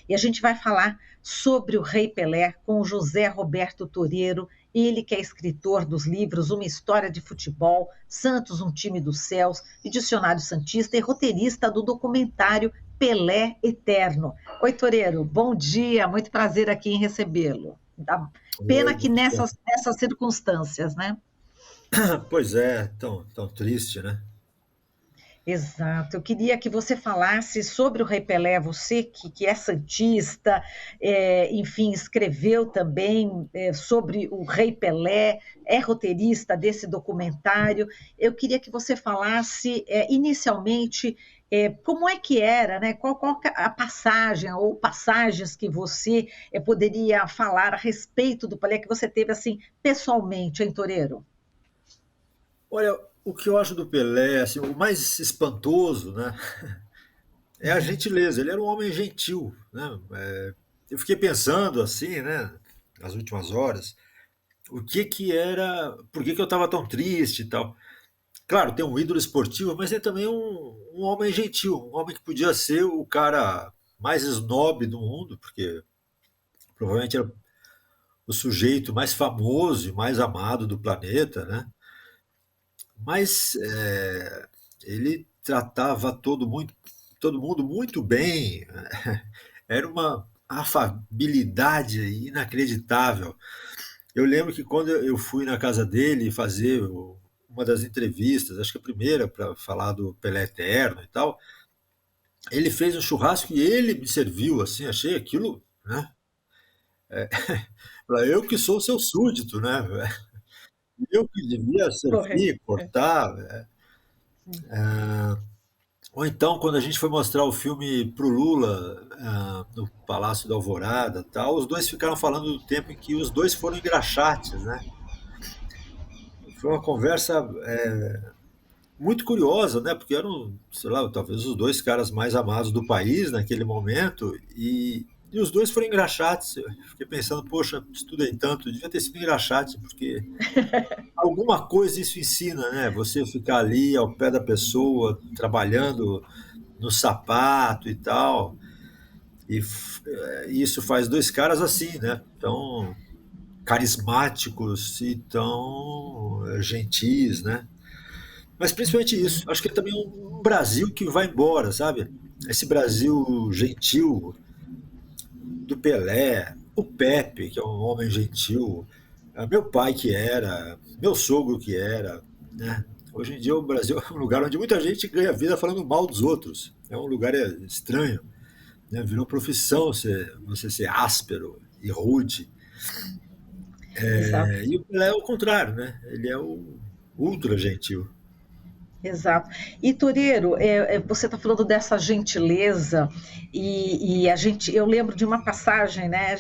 E a gente vai falar sobre o Rei Pelé com o José Roberto Toreiro, ele que é escritor dos livros Uma História de Futebol, Santos, um Time dos Céus e Dicionário Santista e roteirista do documentário Pelé Eterno. Oi, Toreiro, bom dia, muito prazer aqui em recebê-lo. Oi, Pena que muito bom. nessas circunstâncias, né? Pois é, tão triste, né? Exato. Eu queria que você falasse sobre o Rei Pelé, você que é santista, enfim, escreveu também sobre o Rei Pelé, é roteirista desse documentário. Eu queria que você falasse inicialmente como é que era, né? Qual que é a passagem ou passagens que você poderia falar a respeito do Pelé que você teve assim pessoalmente em Toreiro? Olha, o que eu acho do Pelé, assim, o mais espantoso, né, é a gentileza. Ele era um homem gentil, né? Eu fiquei pensando assim, né, nas últimas horas, o que que era, por que que eu estava tão triste e tal. Claro, tem um ídolo esportivo, mas é também um homem gentil, um homem que podia ser o cara mais snob do mundo, porque provavelmente era o sujeito mais famoso e mais amado do planeta, né? Mas ele tratava todo mundo muito bem. Era uma afabilidade inacreditável. Eu lembro que quando eu fui na casa dele fazer uma das entrevistas, acho que a primeira para falar do Pelé Eterno e tal, ele fez um churrasco e ele me serviu, assim, achei aquilo, né? Para eu que sou seu súdito, né? Eu que devia Correto. servir, cortar. Ou então, quando a gente foi mostrar o filme pro Lula, no Palácio da Alvorada, tal, os dois ficaram falando do tempo em que os dois foram engraxates, né? Foi uma conversa muito curiosa, né? Porque eram, sei lá, talvez os dois caras mais amados do país naquele momento e os dois foram engraxates. Eu fiquei pensando, poxa, estudei tanto, devia ter sido engraxate, porque alguma coisa isso ensina, né? Você ficar ali ao pé da pessoa, trabalhando no sapato e tal. E isso faz dois caras assim, né? Tão carismáticos e tão gentis, né? Mas principalmente isso. Acho que é também um Brasil que vai embora, sabe? Esse Brasil gentil do Pelé, o Pepe, que é um homem gentil, meu pai que era, meu sogro que era, né? Hoje em dia o Brasil é um lugar onde muita gente ganha vida falando mal dos outros. É um lugar estranho, né? Virou profissão você ser áspero e rude. Exato. E o Pelé é o contrário, né? Ele é o ultra gentil. Exato. E Toreiro, você está falando dessa gentileza e a gente, eu lembro de uma passagem, né?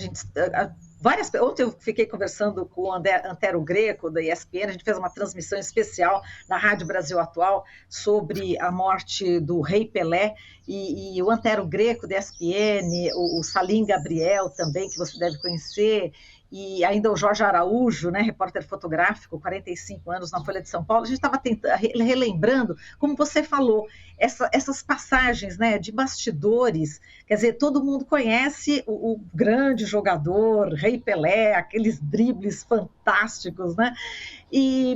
Ontem eu fiquei conversando com o Antero Greco da ESPN, a gente fez uma transmissão especial na Rádio Brasil Atual sobre a morte do Rei Pelé e o Antero Greco da ESPN, o Salim Gabriel também que você deve conhecer e ainda o Jorge Araújo, né, repórter fotográfico, 45 anos na Folha de São Paulo, a gente estava relembrando, como você falou, essas passagens, né, de bastidores, quer dizer, todo mundo conhece o grande jogador, Rei Pelé, aqueles dribles fantásticos, né? E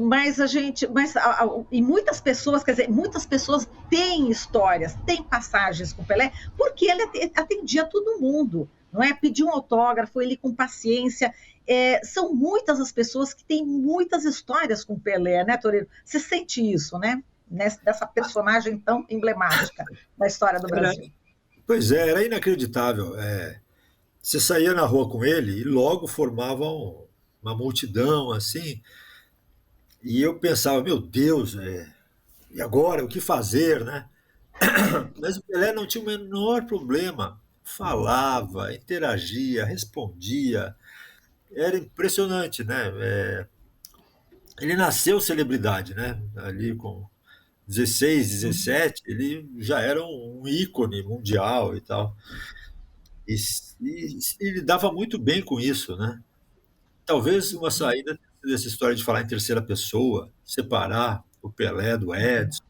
muitas pessoas, quer dizer, muitas pessoas têm histórias, têm passagens com Pelé, porque ele atendia todo mundo, não é? Pedir um autógrafo, ele com paciência. São muitas as pessoas que têm muitas histórias com Pelé, né, Toreiro? Você sente isso, né? Dessa personagem tão emblemática da história do Era, Brasil. pois é, era inacreditável. Você saía na rua com ele e logo formavam uma multidão assim. E eu pensava, meu Deus, e agora? O que fazer, né? Mas o Pelé não tinha o menor problema. Falava, interagia, respondia. Era impressionante, né? Ele nasceu celebridade, né? Ali com 16, Uhum. 17, ele já era um ícone mundial e tal. E ele dava muito bem com isso, né? Talvez uma saída dessa história de falar em terceira pessoa, separar o Pelé do Edson,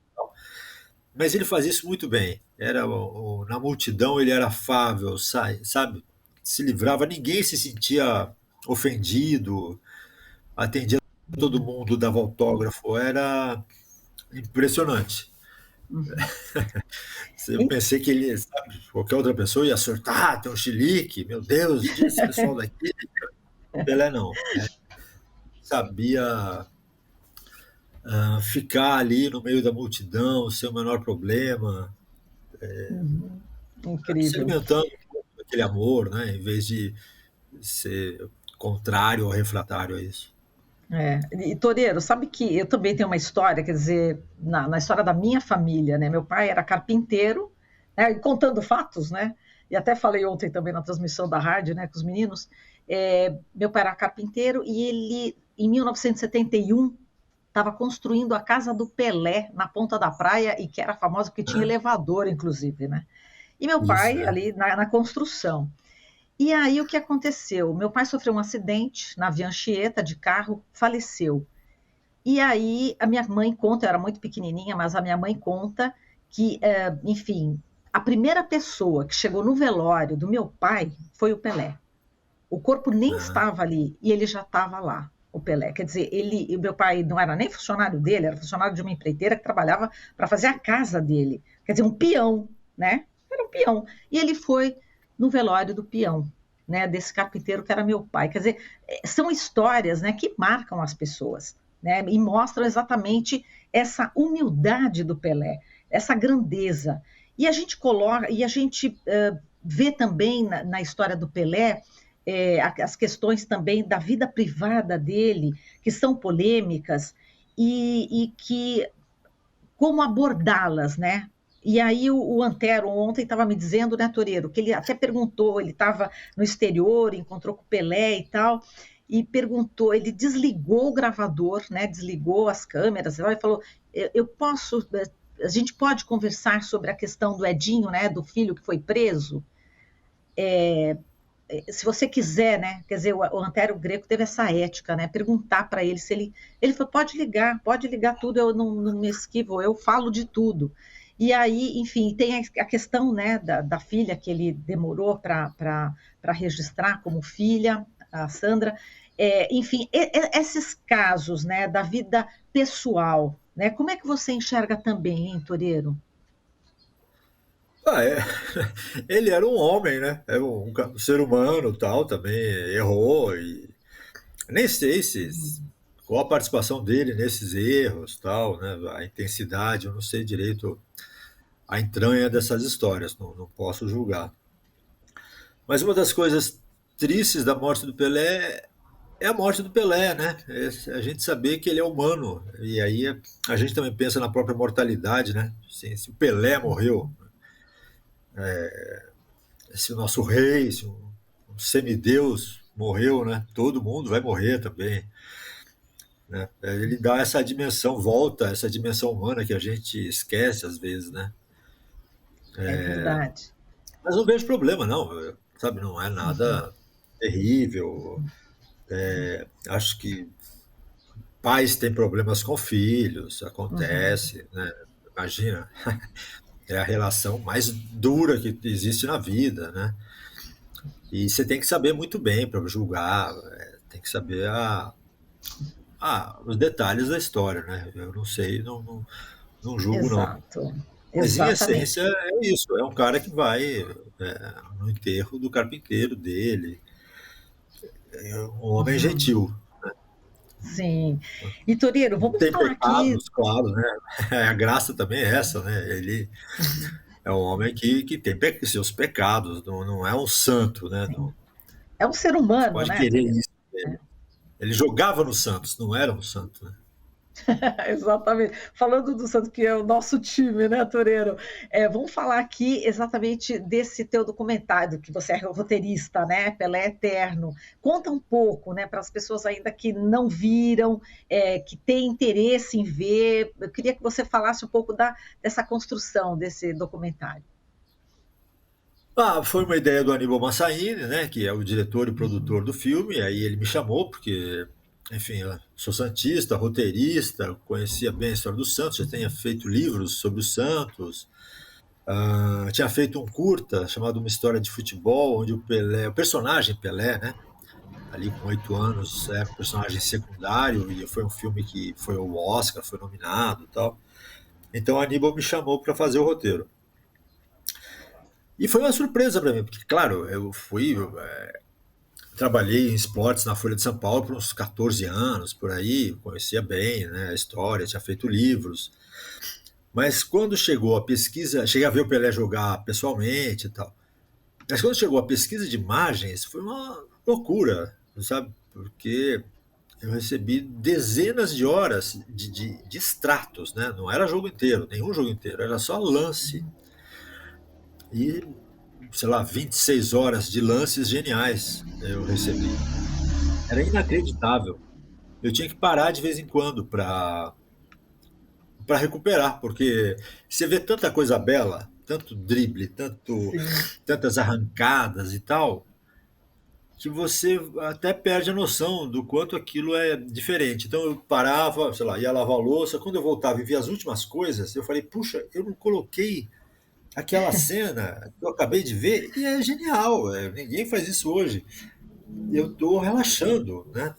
mas ele fazia isso muito bem. era na multidão ele era afável, sabe? Se livrava, ninguém se sentia ofendido, atendia todo mundo, dava autógrafo, era impressionante. Uhum. Eu pensei que ele, sabe, qualquer outra pessoa ia surtar, tem um chilique, meu Deus, tira esse pessoal daqui. Pelé não, sabia ficar ali no meio da multidão sem o menor problema, Uhum. se Incrível. alimentando daquele amor, né, em vez de ser contrário ou refratário a isso. É. E Toreiro, sabe que eu também tenho uma história, quer dizer, na história da minha família, né? Meu pai era carpinteiro, né? E contando fatos, né? E até falei ontem também na transmissão da rádio, né, com os meninos. Meu pai era carpinteiro e ele, em 1971, estava construindo a casa do Pelé na ponta da praia e que era famosa porque tinha elevador, inclusive, né? E meu Isso, pai ali na construção. E aí o que aconteceu? Meu pai sofreu um acidente na Via Anchieta de carro, faleceu. E aí a minha mãe conta, eu era muito pequenininha, mas a minha mãe conta que, enfim, a primeira pessoa que chegou no velório do meu pai foi o Pelé. O corpo nem né? estava ali e ele já estava lá, o Pelé. Quer dizer, ele, o meu pai não era nem funcionário dele, era funcionário de uma empreiteira que trabalhava para fazer a casa dele. Quer dizer, um peão, né? Era um peão. E ele foi no velório do peão, né? Desse carpinteiro que era meu pai. Quer dizer, são histórias, né, que marcam as pessoas, né? E mostram exatamente essa humildade do Pelé, essa grandeza. E a gente coloca, e a gente vê também na história do Pelé as questões também da vida privada dele, que são polêmicas, e que como abordá-las, né? E aí o Antero ontem estava me dizendo, né, Toreiro, que ele até perguntou, ele estava no exterior, encontrou com o Pelé e tal, e perguntou, ele desligou o gravador, né, desligou as câmeras, e falou, eu posso, a gente pode conversar sobre a questão do Edinho, né, do filho que foi preso? Se você quiser, né? Quer dizer, o Antério Greco teve essa ética, né? Perguntar para ele se ele falou, pode ligar tudo, eu não me esquivo, eu falo de tudo. E aí, enfim, tem a questão, né, da filha que ele demorou para registrar como filha, a Sandra. Enfim, esses casos, né, da vida pessoal, né? Como é que você enxerga também, hein, Toreiro? Ah, é. Ele era um homem, né? Era um ser humano, tal, também errou e nem sei se qual a participação dele nesses erros, tal, né? A intensidade, eu não sei direito a entranha dessas histórias, não posso julgar. Mas uma das coisas tristes da morte do Pelé é a morte do Pelé, né? É a gente saber que ele é humano. E aí a gente também pensa na própria mortalidade, né? Se o Pelé morreu, se o nosso rei, se um semideus morreu, né? Todo mundo vai morrer também, né? Ele dá essa dimensão, volta essa dimensão humana que a gente esquece às vezes, né? É verdade. Mas não vejo problema, não. Sabe, não é Uhum, nada terrível. Acho que pais têm problemas com filhos, uhum, acontece, né? Imagina, é a relação mais dura que existe na vida, né? E você tem que saber muito bem para julgar, tem que saber os detalhes da história, né? Eu não sei, não julgo, não. exato, Mas em exatamente. essência é isso, é um cara que vai no enterro do carpinteiro dele, é um homem Uhum. gentil. Sim. E Toreiro, vamos Tem falar aqui. pecados, claro, né? A graça também é essa, né? Ele é um homem que tem seus pecados, não é um santo, né? Sim. Não, É um ser não se humano, pode né, querer Toreiro? isso dele. Ele jogava no Santos, não era um santo, né? Exatamente. Falando do Santos, que é o nosso time, né, Toreiro? Vamos falar aqui exatamente desse teu documentário, que você é roteirista, né? Pelé Eterno. Conta um pouco, né, para as pessoas ainda que não viram, que têm interesse em ver. Eu queria que você falasse um pouco dessa construção desse documentário. Ah, foi uma ideia do Aníbal Massaíni, né? Que é o diretor e Uhum, produtor do filme. Aí ele me chamou porque, enfim, eu sou santista, roteirista, conhecia bem a história do Santos, já tinha feito livros sobre o Santos. Tinha feito um curta chamado Uma História de Futebol, onde o Pelé, o personagem Pelé, né, ali com 8 anos, era um personagem secundário, e foi um filme que foi ao Oscar, foi nominado e tal. Então a Aníbal me chamou para fazer o roteiro. E foi uma surpresa para mim, porque, claro, trabalhei em esportes na Folha de São Paulo por uns 14 anos, por aí, conhecia bem, né, a história, tinha feito livros. Mas quando chegou a pesquisa, cheguei a ver o Pelé jogar pessoalmente e tal. Mas quando chegou a pesquisa de imagens, foi uma loucura, sabe? Porque eu recebi dezenas de horas de extratos, né? Não era jogo inteiro, nenhum jogo inteiro, era só lance. E, sei lá, 26 horas de lances geniais eu recebi. Era inacreditável. Eu tinha que parar de vez em quando para recuperar, porque você vê tanta coisa bela, tanto drible, Sim. tantas arrancadas e tal, que você até perde a noção do quanto aquilo é diferente. Então eu parava, sei lá, ia lavar a louça, quando eu voltava e via as últimas coisas, eu falei, puxa, eu não coloquei aquela cena que eu acabei de ver, e é genial, ninguém faz isso hoje. Eu estou relaxando, né?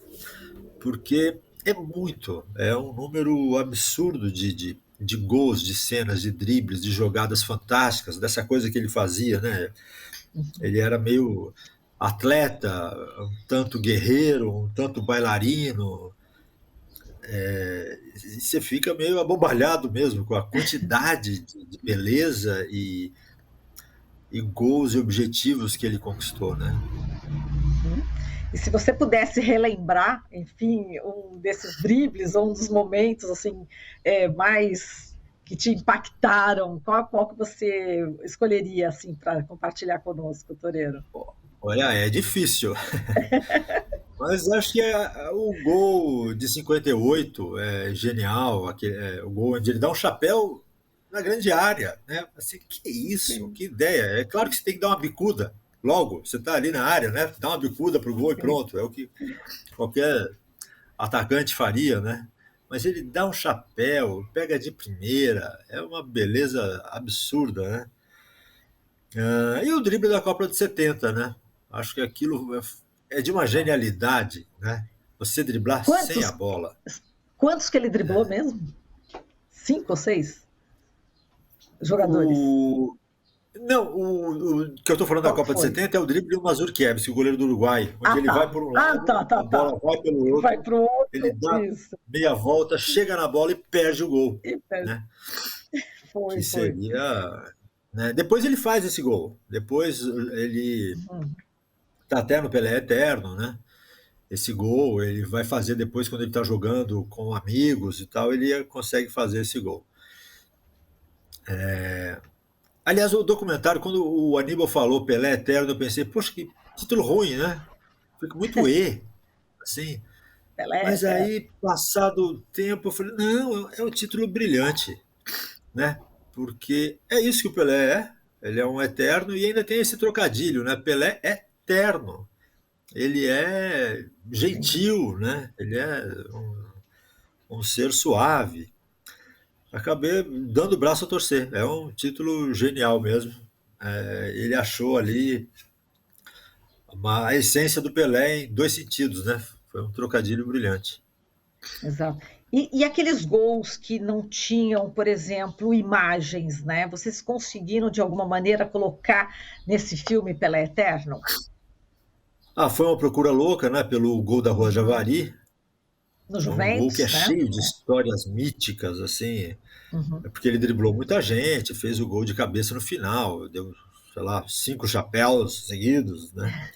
Porque é um número absurdo de gols, de cenas, de dribles, de jogadas fantásticas, dessa coisa que ele fazia, né? Ele era meio atleta, um tanto guerreiro, um tanto bailarino. E você fica meio abobalhado mesmo com a quantidade de beleza e gols e objetivos que ele conquistou, né? Uhum. E se você pudesse relembrar, enfim, um desses dribles ou um dos momentos assim mais que te impactaram, qual que você escolheria assim para compartilhar conosco, Toreiro? Olha, é difícil. Mas acho que o gol de 58 é genial, o gol onde ele dá um chapéu na grande área, né? Assim, que isso, Sim, que ideia. É claro que você tem que dar uma bicuda logo, você está ali na área, né? Dá uma bicuda pro gol e sim. pronto, é o que qualquer atacante faria, né? Mas ele dá um chapéu, pega de primeira, é uma beleza absurda, né? E o drible da Copa de 70, né? Acho que aquilo é de uma genialidade, né? Você driblar sem a Quantos, bola. quantos que ele driblou mesmo? 5 ou 6 jogadores? O... Não, o que eu estou falando da Qual que Copa de foi? 70 é o drible do Mazurkiewicz, o goleiro do Uruguai, onde Ah, ele vai tá. por um Ah, lado, tá, tá, a tá. bola vai pelo Vai outro, para o ele outro, dá isso. meia volta, chega na bola e perde o gol, E né? Que foi, foi. seria, né? Depois ele faz esse gol. Depois ele Uhum. tá até no Pelé Eterno, né? Esse gol ele vai fazer depois quando ele está jogando com amigos e tal, ele consegue fazer esse gol. Aliás, o documentário, quando o Aníbal falou Pelé Eterno, eu pensei, poxa, que título ruim, né? Fica muito assim. Pelé, Mas aí, passado o tempo, eu falei, não, é um título brilhante, né? Porque é isso que o Pelé é. Ele é um eterno e ainda tem esse trocadilho, né? Pelé é eterno. Ele é sim. gentil, né? Ele é um ser suave. Acabei dando o braço a torcer. É um título genial mesmo. Ele achou ali a essência do Pelé em dois sentidos, né? Foi um trocadilho brilhante. Exato. E aqueles gols que não tinham, por exemplo, imagens, né? Vocês conseguiram, de alguma maneira, colocar nesse filme Pelé Eterno? Foi uma procura louca, né? Pelo gol da Rua Javari. No É um gol que é Juventus, né? cheio de histórias míticas, assim. Uhum. É porque ele driblou muita gente, fez o gol de cabeça no final, deu, sei lá, 5 chapéus seguidos, né?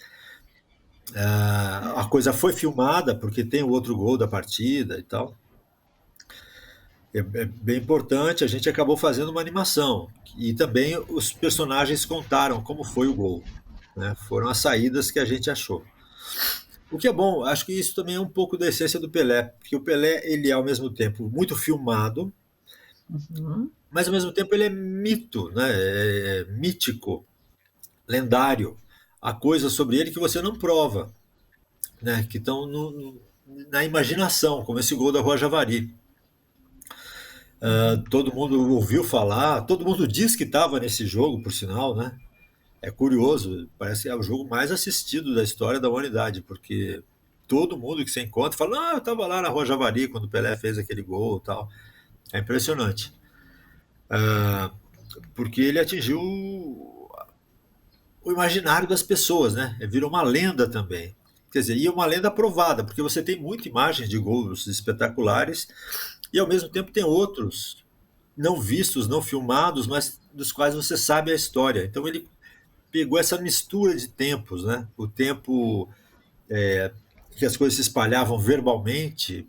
A coisa foi filmada, porque tem o outro gol da partida e tal. É bem importante, a gente acabou fazendo uma animação. E também os personagens contaram como foi o gol. Né? Foram as saídas que a gente achou. O que é bom, acho que isso também é um pouco da essência do Pelé, porque o Pelé ele é ao mesmo tempo muito filmado, Uhum. mas ao mesmo tempo ele é mito, né? É mítico, lendário. Há coisas sobre ele que você não prova, né? Que estão na imaginação, como esse gol da Rua Javari. Todo mundo ouviu falar, todo mundo diz que estava nesse jogo, por sinal, né? É curioso, parece que é o jogo mais assistido da história da humanidade, porque todo mundo que você encontra fala: "Ah, eu estava lá na Rua Javari quando o Pelé fez aquele gol", e tal. É impressionante. Porque ele atingiu o imaginário das pessoas, né? Virou uma lenda também. Quer dizer, e uma lenda aprovada, porque você tem muita imagem de gols espetaculares e ao mesmo tempo tem outros não vistos, não filmados, mas dos quais você sabe a história. Então ele pegou essa mistura de tempos, né? O tempo que as coisas se espalhavam verbalmente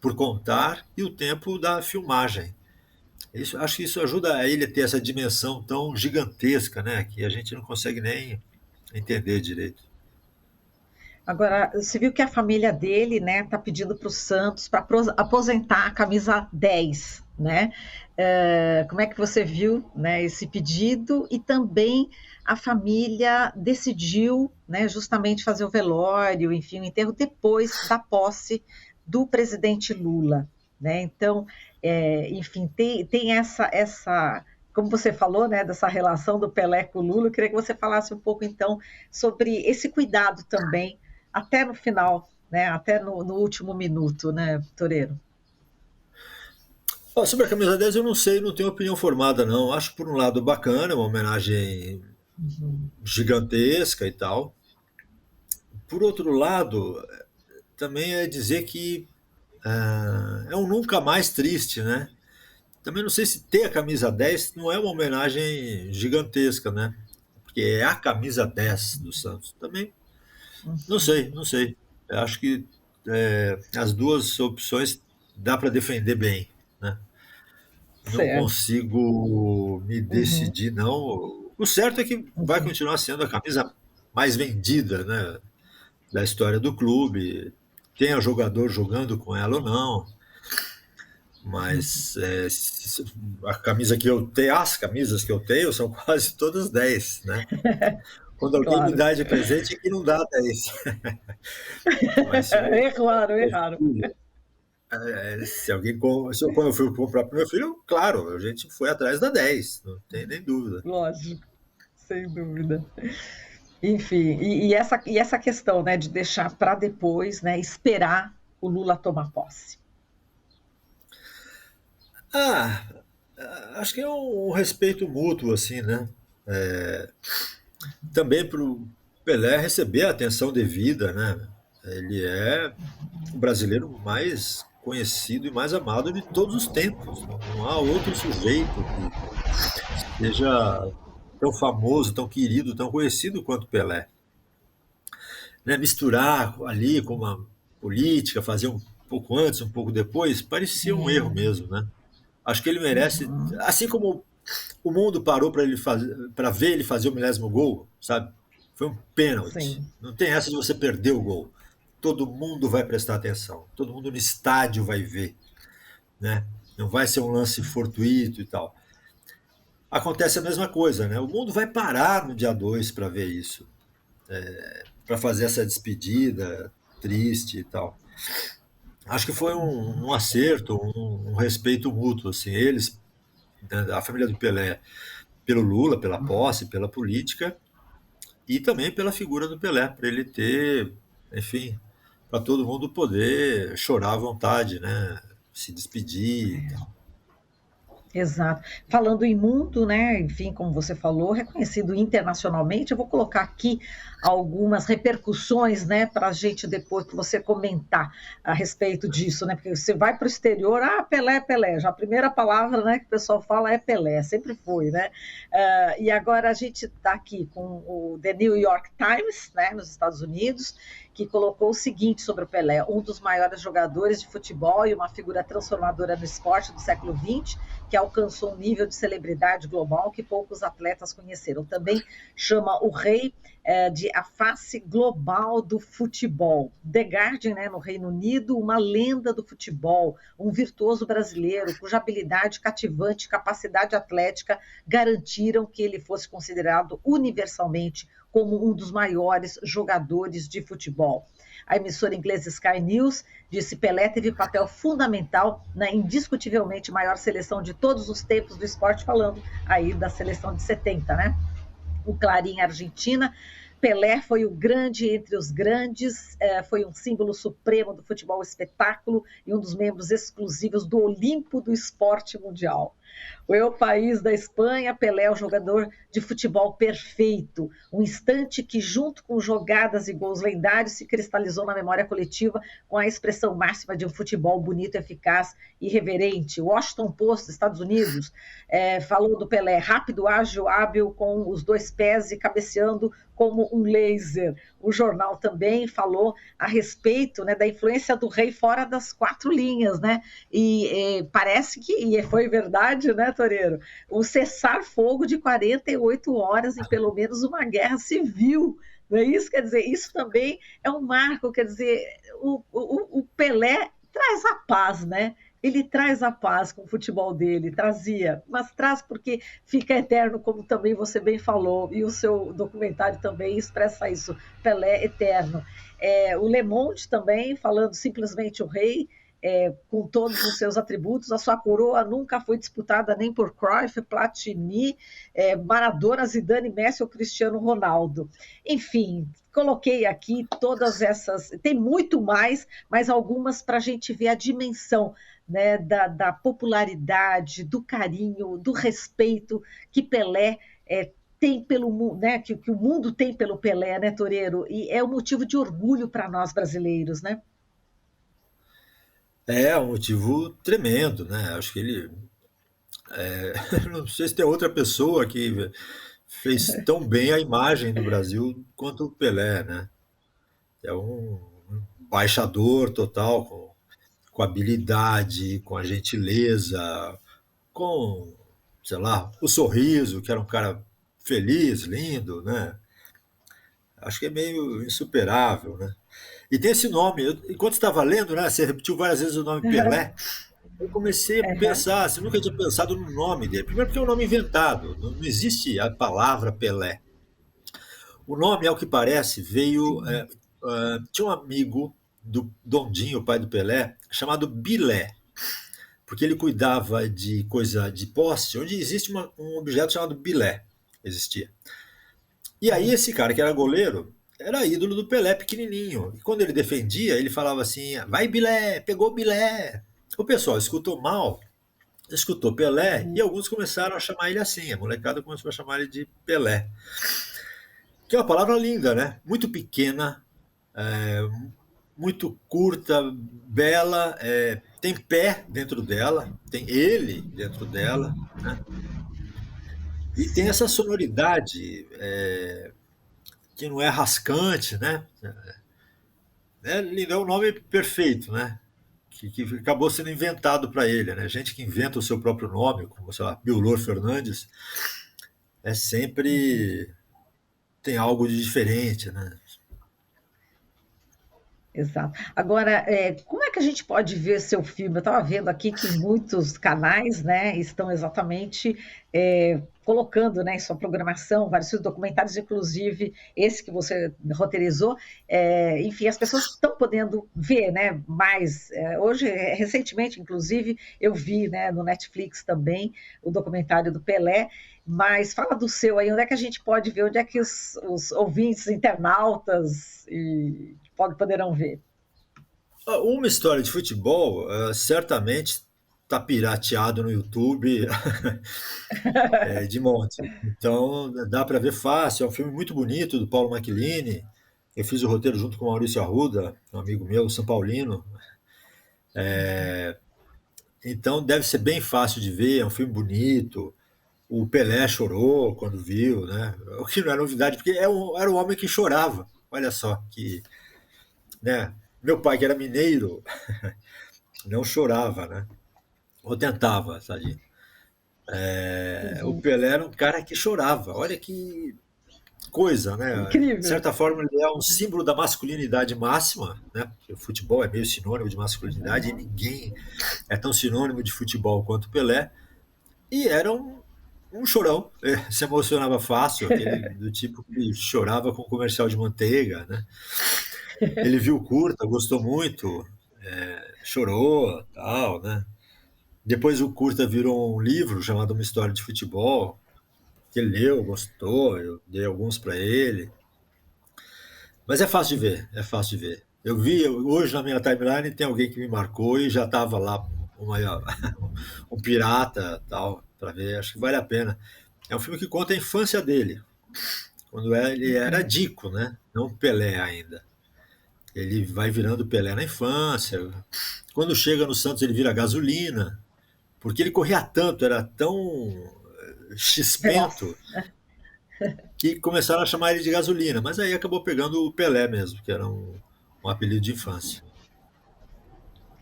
por contar e o tempo da filmagem. Isso, acho que isso ajuda a ele a ter essa dimensão tão gigantesca, né? Que a gente não consegue nem entender direito. Agora, você viu que a família dele, né, tá pedindo para o Santos para aposentar a camisa 10, né? Como é que você viu, né, esse pedido? E também a família decidiu, né, justamente fazer o velório, enfim, o enterro depois da posse do presidente Lula, né? Então, enfim, tem essa, como você falou, né, dessa relação do Pelé com o Lula. Eu queria que você falasse um pouco, então, sobre esse cuidado também até no final, né? Até no último minuto, né, Toreiro? Ó, sobre a camisa 10 eu não sei, não tenho opinião formada não. Acho por um lado bacana, uma homenagem Uhum. gigantesca e tal. Por outro lado, também é dizer que é um nunca mais triste, né? Também não sei se ter a camisa 10 não é uma homenagem gigantesca, né? Porque é a camisa 10 do Santos. Também não Uhum. sei, não sei. Eu acho que as duas opções dá para defender bem, né? Não Certo. consigo me Uhum. decidir, não. O certo é que vai Uhum. continuar sendo a camisa mais vendida, né, da história do clube. Tenha jogador jogando com ela ou não, mas a camisa que eu tenho, as camisas que eu tenho são quase todas 10, né? Quando alguém me Claro. dá de presente é que não dá 10. Mas se eu, Erraram, erraram. se alguém, quando eu fui comprar para meu filho, claro, a gente foi atrás da 10, não tem nem dúvida. Lógico, sem dúvida. Enfim, e essa questão, né, de deixar para depois, né, esperar o Lula tomar posse. Ah, acho que é um respeito mútuo, assim, né? Também para o Pelé receber a atenção devida, né? Ele é o brasileiro mais conhecido e mais amado de todos os tempos. Não há outro sujeito que seja tão famoso, tão querido, tão conhecido quanto Pelé. Né? Misturar ali com uma política, fazer um pouco antes, um pouco depois, parecia um erro mesmo, né? Acho que ele merece, Uhum. assim como o mundo parou para ele fazer, para ver ele fazer o milésimo gol, sabe? Foi um pênalti. Sim. Não tem essa de você perder o gol. Todo mundo vai prestar atenção. Todo mundo no estádio vai ver, né? Não vai ser um lance fortuito e tal. Acontece a mesma coisa, né? O mundo vai parar no dia 2 para ver isso, para fazer essa despedida triste e tal. Acho que foi um acerto, um respeito mútuo, assim, eles, né, a família do Pelé, pelo Lula, pela posse, pela política, e também pela figura do Pelé, para ele ter, enfim, para todo mundo poder chorar à vontade, né? Se despedir e tal. Exato. Falando em mundo, né, enfim, como você falou, reconhecido internacionalmente, eu vou colocar aqui algumas repercussões, né, para a gente depois que você comentar a respeito disso, né, porque você vai para o exterior, Pelé, Pelé, já a primeira palavra, né, que o pessoal fala é Pelé, sempre foi, né, e agora a gente está aqui com o The New York Times, né, nos Estados Unidos, que colocou o seguinte sobre o Pelé: um dos maiores jogadores de futebol e uma figura transformadora no esporte do século XX, que alcançou um nível de celebridade global que poucos atletas conheceram. Também chama o rei de a face global do futebol. The Guardian, né, no Reino Unido, uma lenda do futebol, um virtuoso brasileiro cuja habilidade cativante e capacidade atlética garantiram que ele fosse considerado universalmente como um dos maiores jogadores de futebol. A emissora inglesa Sky News disse: Pelé teve papel fundamental na indiscutivelmente maior seleção de todos os tempos do esporte, falando aí da seleção de 70, né? O Clarim Argentina. Pelé foi o grande entre os grandes, foi um símbolo supremo do futebol espetáculo e um dos membros exclusivos do Olimpo do esporte mundial. O El País da Espanha, Pelé é o jogador de futebol perfeito, um instante que, junto com jogadas e gols lendários, se cristalizou na memória coletiva com a expressão máxima de um futebol bonito, eficaz e reverente. O Washington Post, Estados Unidos, falou do Pelé rápido, ágil, hábil, com os dois pés e cabeceando como um laser. O jornal também falou a respeito, né, da influência do rei fora das quatro linhas, né? E parece que, e foi verdade, né, Toreiro? O cessar-fogo de 48 horas em pelo menos uma guerra civil. Não é isso? Quer dizer, isso também é um marco, quer dizer, o Pelé traz a paz, né? Ele traz a paz com o futebol dele, trazia, mas traz porque fica eterno, como também você bem falou, e o seu documentário também expressa isso, Pelé eterno. O Le Monde também, falando simplesmente o rei, com todos os seus atributos, a sua coroa nunca foi disputada nem por Cruyff, Platini, Maradona, Zidane, Messi ou Cristiano Ronaldo. Enfim, coloquei aqui todas essas, tem muito mais, mas algumas para a gente ver a dimensão, né, da popularidade, do carinho, do respeito que Pelé tem pelo mundo, né, que o mundo tem pelo Pelé, né, Toreiro? E é um motivo de orgulho para nós brasileiros, né? É um motivo tremendo, né? Acho que ele. Não sei se tem outra pessoa que fez tão bem a imagem do Brasil quanto o Pelé, né? É um embaixador total, com habilidade, com a gentileza, com, sei lá, o sorriso, que era um cara feliz, lindo, né? Acho que é meio insuperável, né? E tem esse nome, enquanto estava lendo, né? Você repetiu várias vezes o nome Uhum, Pelé. Eu comecei a uhum, pensar, assim, nunca tinha pensado no nome dele. Primeiro porque é um nome inventado, não existe a palavra Pelé. O nome, ao que parece, veio. sim. Tinha um amigo do Dondinho, o pai do Pelé, chamado Bilé, porque ele cuidava de coisa de poste, onde existe um objeto chamado Bilé. Existia. E aí, esse cara que era goleiro era ídolo do Pelé pequenininho. E quando ele defendia, ele falava assim: vai Bilé, pegou Bilé. O pessoal escutou mal, escutou Pelé e alguns começaram a chamar ele assim. A molecada começou a chamar ele de Pelé. Que é uma palavra linda, né? Muito pequena, é, muito curta, bela, tem pé dentro dela, tem ele dentro dela, né? E tem Sim. essa sonoridade que não é rascante, né? É lindo, é o nome perfeito, né? Que acabou sendo inventado para ele, né? Gente que inventa o seu próprio nome, como sei lá, Biolor Fernandes, Uhum. sempre tem algo de diferente, né? Exato. Agora, como é que a gente pode ver seu filme? Eu estava vendo aqui que muitos canais, né, estão exatamente colocando, né, em sua programação vários documentários, inclusive esse que você roteirizou. Enfim, as pessoas estão podendo ver, né, mais. Hoje, recentemente, inclusive, eu vi, né, no Netflix também o documentário do Pelé. Mas fala do seu aí, onde é que a gente pode ver, onde é que os ouvintes, internautas poderão ver? Uma história de futebol certamente está pirateado no YouTube de monte. Então dá para ver fácil. É um filme muito bonito do Paulo Macchilini. Eu fiz o roteiro junto com o Maurício Arruda, um amigo meu, São Paulino. Então deve ser bem fácil de ver. É um filme bonito. O Pelé chorou quando viu, né? O que não é novidade, porque era um homem que chorava. Olha só, que, né? Meu pai, que era mineiro, não chorava, né? Ou tentava, sabe? O Uhum. Pelé era um cara que chorava. Olha que coisa, né? De Incrível. certa forma, ele é um símbolo da masculinidade máxima, né? Porque o futebol é meio sinônimo de masculinidade e ninguém é tão sinônimo de futebol quanto o Pelé. E era um chorão, se emocionava fácil, aquele do tipo que chorava com comercial de manteiga, né? Ele viu o curta, gostou muito, chorou, tal, né? Depois o curta virou um livro chamado Uma História de Futebol, que ele leu, gostou, eu dei alguns para ele. Mas é fácil de ver, é fácil de ver. Eu vi, hoje na minha timeline tem alguém que me marcou e já estava lá uma, um pirata, tal, para ver, acho que vale a pena. É um filme que conta a infância dele, quando ele era Uhum. Dico, né? Não Pelé ainda. Ele vai virando Pelé na infância. Quando chega no Santos, ele vira gasolina, porque ele corria tanto, era tão Veloz. xispento, que começaram a chamar ele de gasolina. Mas aí acabou pegando o Pelé mesmo, que era um apelido de infância.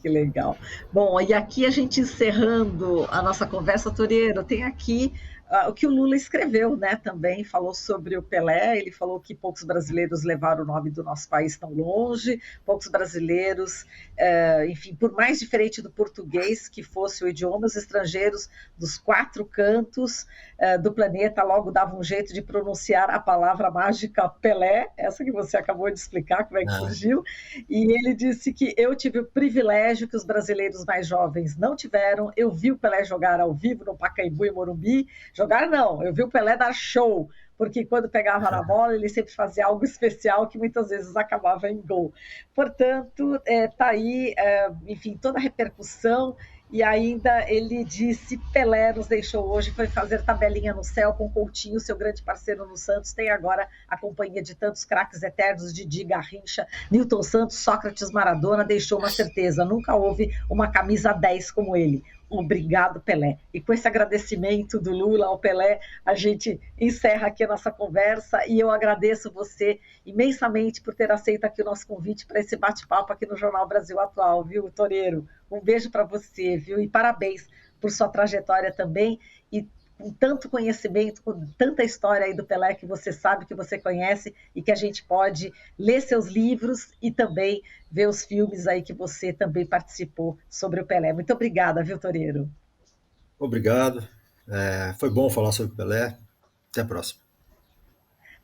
Que legal. Bom, e aqui a gente encerrando a nossa conversa, Toreiro, tem aqui o que o Lula escreveu, né? Também falou sobre o Pelé. Ele falou que poucos brasileiros levaram o nome do nosso país tão longe, poucos brasileiros, enfim, por mais diferente do português que fosse o idioma, os estrangeiros dos quatro cantos do planeta logo davam um jeito de pronunciar a palavra mágica Pelé, essa que você acabou de explicar como é que Ah, surgiu. E ele disse que eu tive o privilégio que os brasileiros mais jovens não tiveram. Eu vi o Pelé jogar ao vivo no Pacaembu e Morumbi. Jogar não, eu vi o Pelé dar show, porque quando pegava na bola ele sempre fazia algo especial que muitas vezes acabava em gol. Portanto, está aí, enfim, toda a repercussão. E ainda ele disse: Pelé nos deixou hoje, foi fazer tabelinha no céu com Coutinho, seu grande parceiro no Santos. Tem agora a companhia de tantos craques eternos, Didi, Garrincha, Newton Santos, Sócrates, Maradona. Deixou uma certeza: nunca houve uma camisa 10 como ele. Obrigado, Pelé. E com esse agradecimento do Lula ao Pelé, a gente encerra aqui a nossa conversa e eu agradeço você imensamente por ter aceito aqui o nosso convite para esse bate-papo aqui no Jornal Brasil Atual, viu, Toreiro? Um beijo para você, viu? E parabéns por sua trajetória também e com tanto conhecimento, com tanta história aí do Pelé que você sabe, que você conhece e que a gente pode ler seus livros e também ver os filmes aí que você também participou sobre o Pelé. Muito obrigada, viu, Toreiro? obrigado. Foi bom falar sobre o Pelé. Até a próxima.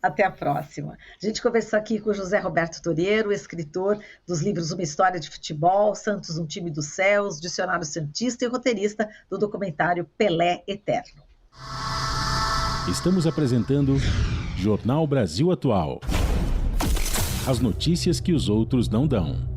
Até a próxima. A gente conversou aqui com o José Roberto Toreiro, escritor dos livros Uma História de Futebol, Santos, um Time dos Céus, Dicionário Santista e roteirista do documentário Pelé Eterno. Estamos apresentando Jornal Brasil Atual. As notícias que os outros não dão.